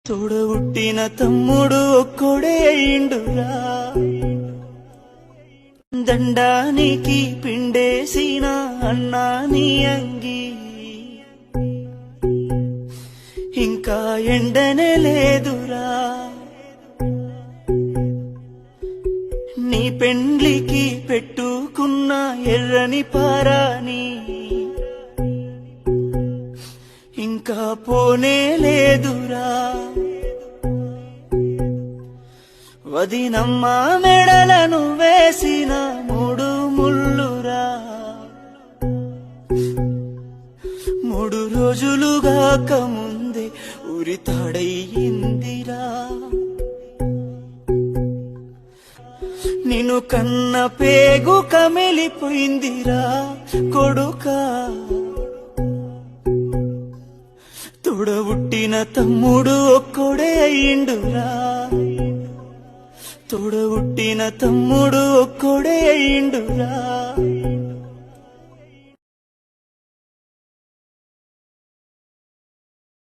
తోడబుట్టిన తమ్ముడు ఒక్కడే అయిండురా, దండానికి పిండేసిన అన్నా నీ అంగి, ఇంకా ఎండనే లేదురా. నీ పెండ్లికి పెట్టుకున్న ఎర్రని పారాని ఇంకా పోనే లేదురా. వదినమ్మ మెడలను వేసిన 3 ముళ్ళురా, 3 రోజులుగాక ముందే ఉరితాడయ్యిందిరా. నిన్ను కన్న పేగు కమిలిపోయిందిరా కొడుకా. తోడబుట్టిన తమ్ముడు ఒక్కడే అయ్యిండురా, తోడబుట్టిన తమ్ముడు ఒక్కడే అయ్యిండురా.